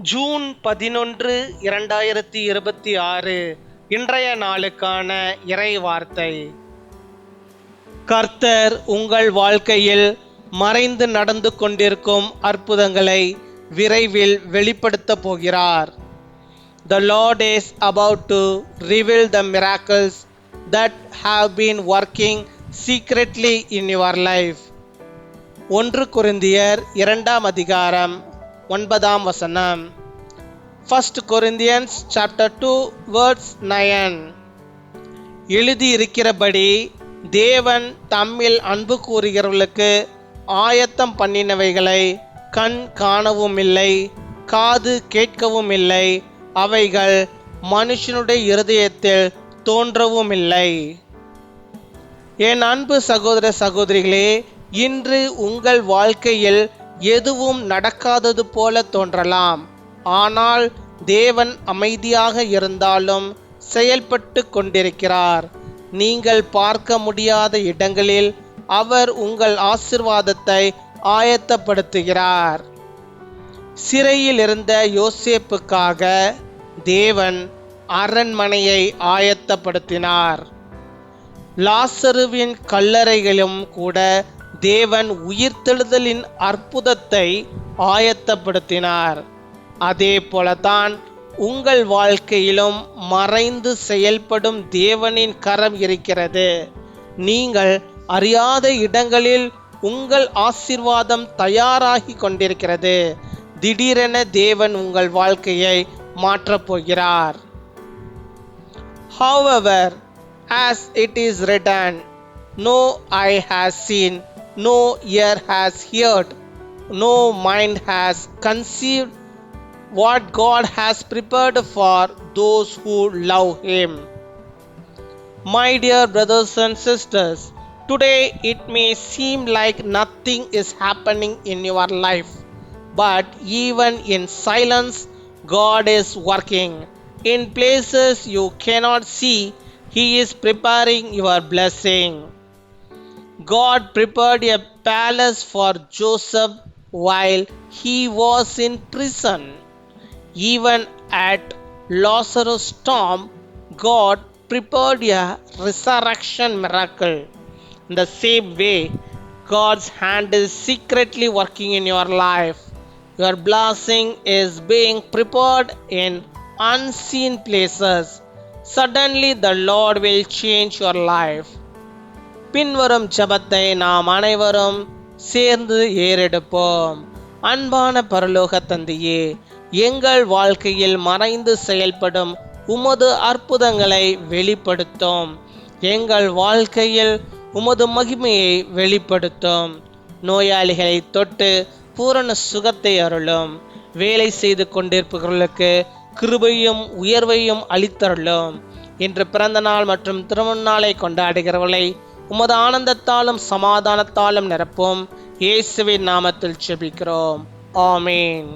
June 11, 2026 இன்றைய நாளுக்கான இறை வார்த்தை. கர்த்தர் உங்கள் வாழ்க்கையில் மறைந்து நடந்து கொண்டிருக்கும் அற்புதங்களை விரைவில் வெளிப்படுத்தப் போகிறார். The Lord is about to reveal the miracles that have been working secretly in your life. 1 கொரிந்தியர் 2 அதிகாரம் 9 வசனம். 1 Corinthians chapter 2 verse 9. எழுதியிருக்கிறபடி தேவன் தம்மில் அன்பு கூறுகிறவர்களுக்கு ஆயத்தம் பண்ணினவைகளை கண் காணவும் இல்லை, காது கேட்கவும் இல்லை, அவைகள் மனுஷனுடைய இருதயத்தில் தோன்றவும் இல்லை. என் அன்பு சகோதர சகோதரிகளே, இன்று உங்கள் வாழ்க்கையில் எதுவும் நடக்காதது போல தோன்றலாம். ஆனால் தேவன் அமைதியாக இருந்தாலும் செயல்பட்டு கொண்டிருக்கிறார். நீங்கள் பார்க்க முடியாத இடங்களில் அவர் உங்கள் ஆசீர்வாதத்தை ஆயத்தப்படுத்துகிறார். சிறையில் இருந்த யோசேப்புக்காக தேவன் அரண்மனையை ஆயத்தப்படுத்தினார். லாசருவின் கல்லறைகளும் கூட தேவன் உயிர்த்தெழுதலின் அற்புதத்தை ஆயத்தப்படுத்தினார். அதே போலதான் உங்கள் வாழ்க்கையிலும் மறைந்து செயல்படும் தேவனின் கரம் இருக்கிறது. நீங்கள் அறியாத இடங்களில் உங்கள் ஆசீர்வாதம் தயாராகி கொண்டிருக்கிறது. திடீரென தேவன் உங்கள் வாழ்க்கையை மாற்றப் போகிறார். However, as it is written, no eye has seen, no ear has heard, no mind has conceived what God has prepared for those who love Him. My dear brothers and sisters, today it may seem like nothing is happening in your life, but even in silence, God is working. In places you cannot see, He is preparing your blessing. God prepared a palace for Joseph while he was in prison. Even at Lazarus' tomb, God prepared a resurrection miracle. In the same way, God's hand is secretly working in your life. Your blessing is being prepared in unseen places. Suddenly the Lord will change your life. பின்வரும் ஜெபத்தை நாம் அனைவரும் சேர்ந்து ஏறெடுப்போம். அன்பான பரலோக தந்தையே, எங்கள் வாழ்க்கையில் மறைந்து செயல்படும் உமது அற்புதங்களை வெளிப்படுத்தும். எங்கள் வாழ்க்கையில் உமது மகிமையை வெளிப்படுத்தும். நோயாளிகளை தொட்டு பூரண சுகத்தை அருளும். வேலை செய்து கொண்டிருப்பவர்களுக்கு கிருபையும் உயர்வையும் அளித்தருளும். இன்று பிறந்த நாள் மற்றும் திருமண நாளை கொண்டாடுகிறவர்களை உமது ஆனந்தத்தாலும் சமாதானத்தாலும் நிரப்பும். இயேசுவின் நாமத்தில் ஜெபிக்கிறோம். ஆமீன்.